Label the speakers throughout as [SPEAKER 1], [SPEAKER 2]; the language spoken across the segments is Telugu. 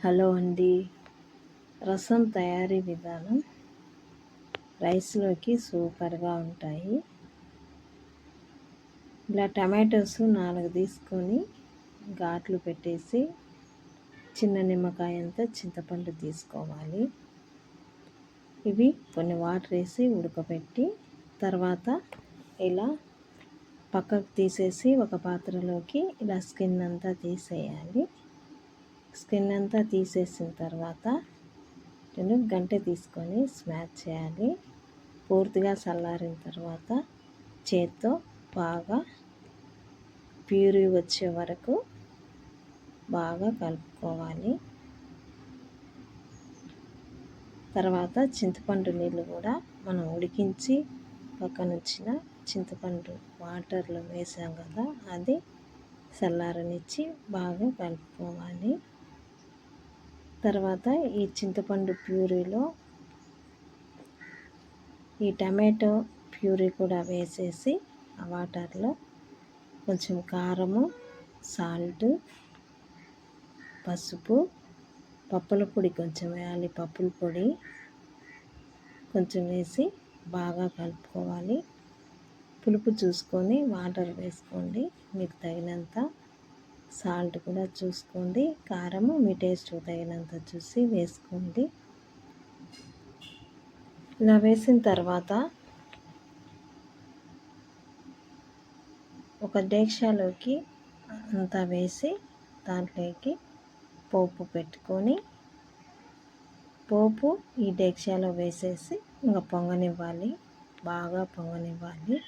[SPEAKER 1] హలో అండి. రసం తయారీ విధానం రైస్లోకి సూపర్గా ఉంటాయి. ఇలా టమాటోస్ 4 తీసుకొని ఘాట్లు పెట్టేసి చిన్న నిమ్మకాయ అంత చింతపండు తీసుకోవాలి. ఇవి కొన్ని వాటర్ వేసి ఉడకబెట్టి తర్వాత ఇలా పక్కకు తీసేసి ఒక పాత్రలోకి ఇలా స్కిన్ అంతా తీసేయాలి. స్కిన్ అంతా తీసేసిన తర్వాత గంటె తీసుకొని స్మాష్ చేయాలి. పూర్తిగా చల్లారిన తర్వాత చేత్తో బాగా ప్యూరీ వచ్చే వరకు బాగా కలుపుకోవాలి. తర్వాత చింతపండు నీళ్ళు కూడా మనం ఉడికించి పక్కనుంచిన చింతపండు వాటర్లో వేసాం కదా, అది చల్లారనిచ్చి బాగా కలుపుకోవాలి. తర్వాత ఈ చింతపండు ప్యూరీలో ఈ టమాటో ప్యూరీ కూడా వేసేసి ఆ వాటర్లో కొంచెం కారము, సాల్ట్, పసుపు, పప్పుల పొడి కొంచెం వేయాలి. పప్పుల పొడి కొంచెం వేసి బాగా కలుపుకోవాలి. పులుపు చూసుకొని వాటర్ వేసుకోండి, మీకు తగినంత. సాల్ట్ కూడా చూసుకోండి, కారము మీ టేస్ట్ తగినంత చూసి వేసుకోండి. ఇలా వేసిన తర్వాత ఒక డేక్షాలోకి అంతా వేసి దాంట్లోకి పోపు పెట్టుకొని పోపు ఈ డేక్షాలో వేసేసి ఇంకా పొంగనివ్వాలి, బాగా పొంగనివ్వాలి.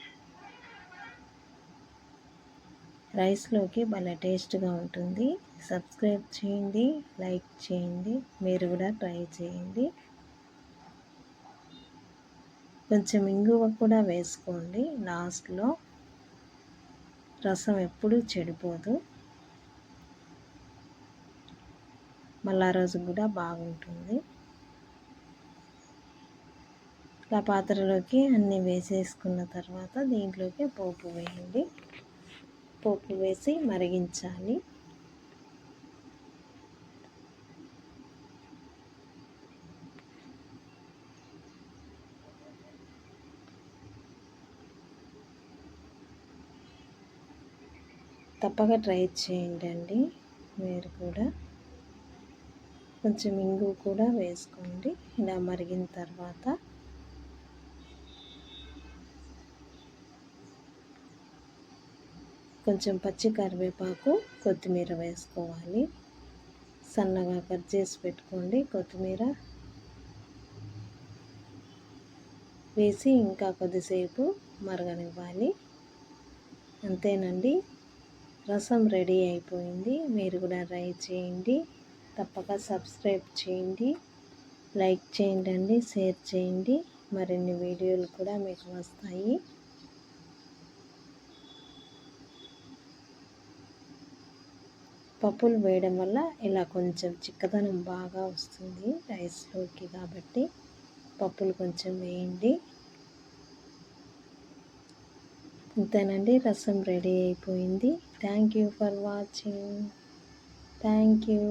[SPEAKER 1] రైస్లోకి భలే టేస్ట్గా ఉంటుంది. సబ్స్క్రైబ్ చేయండి, లైక్ చేయండి, మీరు కూడా ట్రై చేయండి. కొంచెం ఇంగువ కూడా వేసుకోండి లాస్ట్లో. రసం ఎప్పుడూ చెడిపోదు, మళ్ళా రోజు కూడా బాగుంటుంది. ఇలా పాత్రలోకి అన్నీ వేసేసుకున్న తర్వాత దీంట్లోకి పోపు వేయండి. పోపు వేసి మరిగించాలి. తప్పక ట్రై చేయండి మీరు కూడా. కొంచెం ఇంగు కూడా వేసుకోండి. ఇలా మరిగిన తర్వాత కొంచెం పచ్చి కరివేపాకు, కొత్తిమీర వేసుకోవాలి. సన్నగా కట్ చేసి పెట్టుకోండి. కొత్తిమీర వేసి ఇంకా కొద్దిసేపు మరగనివ్వాలి. అంతేనండి, రసం రెడీ అయిపోయింది. మీరు కూడా ట్రై చేయండి. తప్పక సబ్స్క్రైబ్ చేయండి, లైక్ చేయండి, షేర్ చేయండి. మరిన్ని వీడియోలు కూడా మీకు వస్తాయి. పప్పులు వేయడం వల్ల ఇలా కొంచెం చిక్కదనం బాగా వస్తుంది రైస్లోకి, కాబట్టి పప్పులు కొంచెం వేయండి. అంతేనండి, రసం రెడీ అయిపోయింది. Thank you for watching. Thank you.